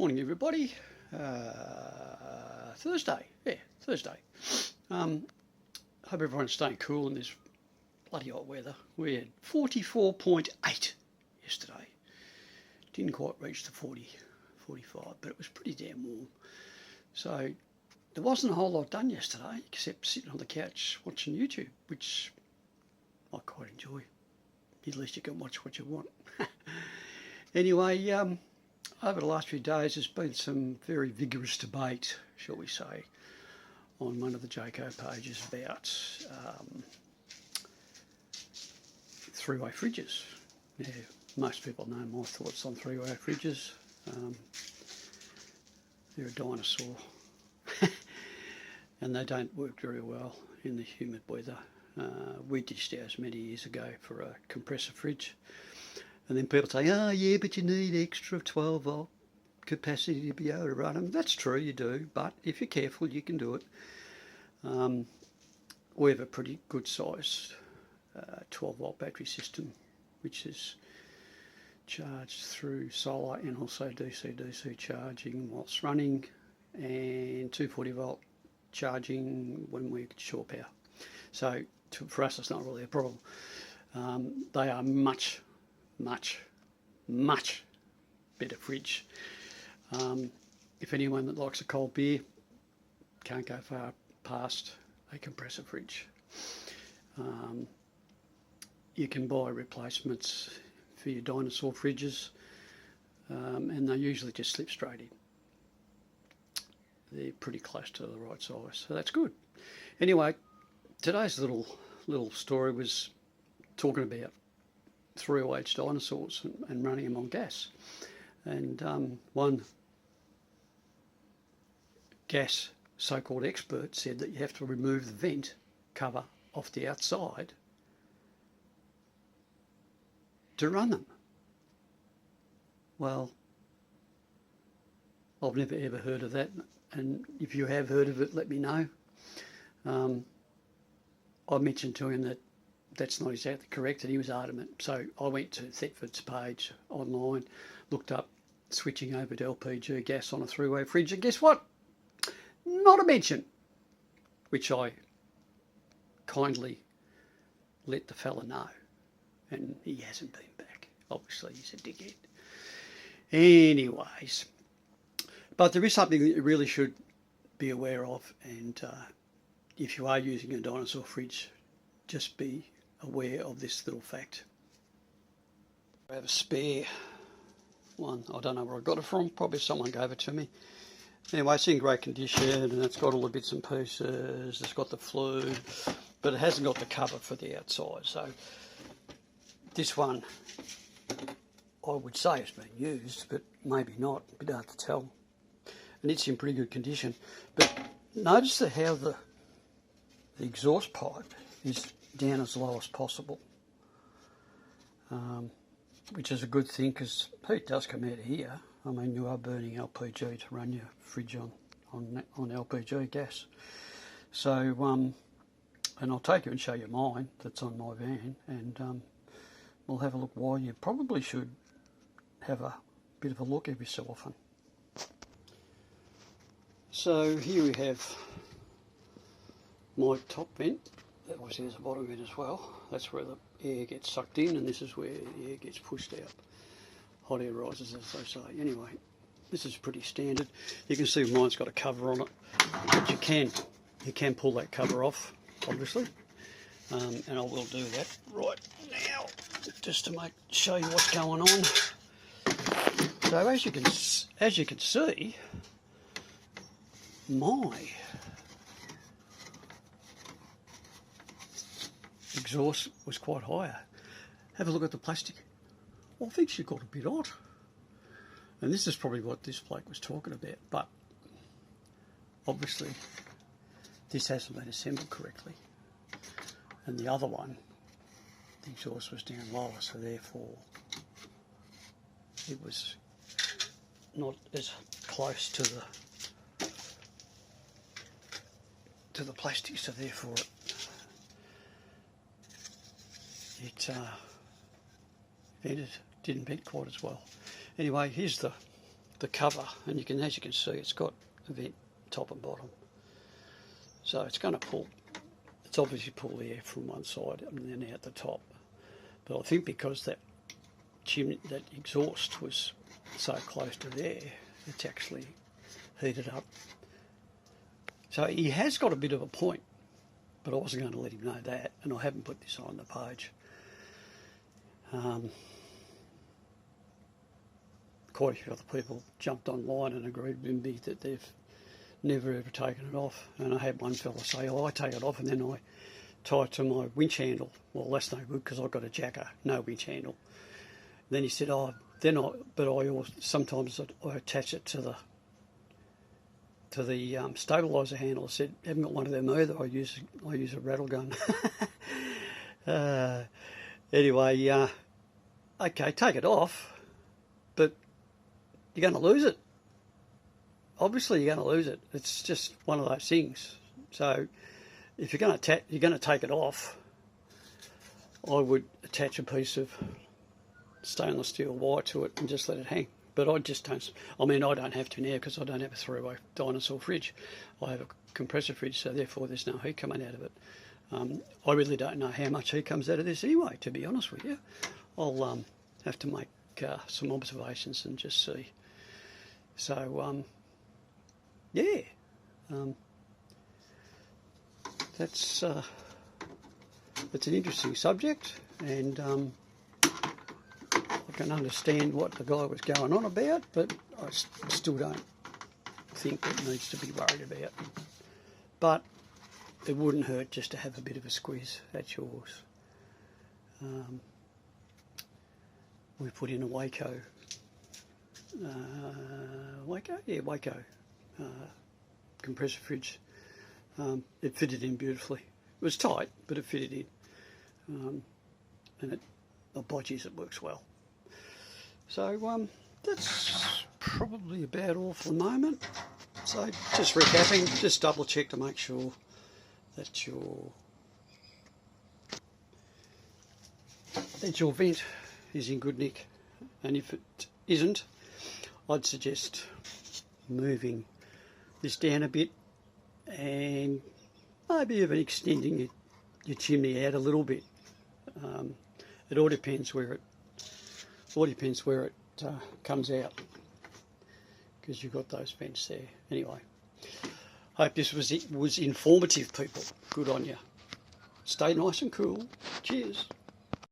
Morning, everybody. Thursday. Yeah, Thursday. Hope everyone's staying cool in this bloody hot weather. We had 44.8 yesterday. Didn't quite reach the 40, 45, but it was pretty damn warm. So there wasn't a whole lot done yesterday except sitting on the couch watching YouTube, which I quite enjoy. At least you can watch what you want. Anyway, over the last few days there's been some very vigorous debate, shall we say, on one of the JCO pages about three-way fridges. Yeah, most people know my thoughts on three-way fridges. They're a dinosaur and they don't work very well in the humid weather. We ditched ours many years ago for a compressor fridge. And then people say, oh yeah, but you need extra 12 volt capacity to be able to run them. That's true, you do, but if you're careful, you can do it. We have a pretty good sized 12 volt battery system, which is charged through solar and also DC-DC charging whilst running, and 240 volt charging when we're shore power. So for us, it's not really a problem. They are much better fridge. If anyone that likes a cold beer, can't go far past a compressor fridge. You can buy replacements for your Dinosaur fridges, and they usually just slip straight in. They're pretty close to the right size, so that's good. Anyway, today's little story was talking about 308 dinosaurs and running them on gas. And one gas so-called expert said that you have to remove the vent cover off the outside to run them. Well, I've never ever heard of that, and if you have heard of it, let me know. I mentioned to him that that's not exactly correct, and he was adamant. So I went to Thetford's page online, looked up switching over to LPG gas on a three-way fridge, and guess what? Not a mention, which I kindly let the fella know, and he hasn't been back. Obviously, he's a dickhead. Anyways, but there is something that you really should be aware of, and if you are using a Dinosaur fridge, just be aware of this little fact. I have a spare one. I don't know where I got it from. Probably someone gave it to me. Anyway, it's in great condition and it's got all the bits and pieces. It's got the flue, but it hasn't got the cover for the outside. So this one, I would say it's been used, but maybe not. A bit hard to tell. And it's in pretty good condition. But notice how the exhaust pipe is down as low as possible, which is a good thing because heat does come out of here. I mean, you are burning LPG to run your fridge on LPG gas. So, and I'll take you and show you mine that's on my van, and we'll have a look why you probably should have a bit of a look every so often. So here we have my top vent. Obviously there's a bottom vent as well. That's where the air gets sucked in, and this is where the air gets pushed out. Hot air rises, as they say. Anyway, this is pretty standard. You can see mine's got a cover on it, but you can pull that cover off, obviously, and I will do that right now just to show you what's going on. So as you can see, my exhaust was quite higher. Have a look at the plastic. Well, I think she got a bit hot. And this is probably what this bloke was talking about, but obviously this hasn't been assembled correctly. And the other one, the exhaust was down lower, so therefore it was not as close to the plastic, so therefore it didn't vent quite as well. Anyway, here's the the cover, and as you can see, it's got a vent top and bottom. So it's going to pull. It's obviously pull the air from one side and then out the top. But I think because that exhaust was so close to there, it's actually heated up. So he has got a bit of a point, but I wasn't going to let him know that, and I haven't put this on the page. Quite a few other people jumped online and agreed with me that they've never ever taken it off. And I had one fella say, "Oh, I take it off and then I tie it to my winch handle." Well, that's no good because I've got a jacker, no winch handle. Then he said, "Oh, then but I also, sometimes I attach it to the stabiliser handle." I said, "Haven't got one of them either. I use a rattle gun." Anyway, okay, take it off, but you're going to lose it. Obviously, you're going to lose it. It's just one of those things. So, if you're going to take it off, I would attach a piece of stainless steel wire to it and just let it hang. But I just don't. I mean, I don't have to now because I don't have a three-way Dinosaur fridge. I have a compressor fridge, so therefore there's no heat coming out of it. I really don't know how much heat comes out of this anyway, to be honest with you. I'll have to make some observations and just see. So, yeah, that's an interesting subject, and I can understand what the guy was going on about, but I still don't think it needs to be worried about. But it wouldn't hurt just to have a bit of a squeeze at yours. We put in a Waco. Waco compressor fridge. It fitted in beautifully. It was tight, but it fitted in. And by geez, it works well. So that's probably about all for the moment. So just recapping, just double check to make sure that your vent is in good nick, and if it isn't, I'd suggest moving this down a bit and maybe even extending your chimney out a little bit. It all depends where it comes out, because you've got those vents there. Anyway, hope this was informative, people. Good on you. Stay nice and cool. Cheers.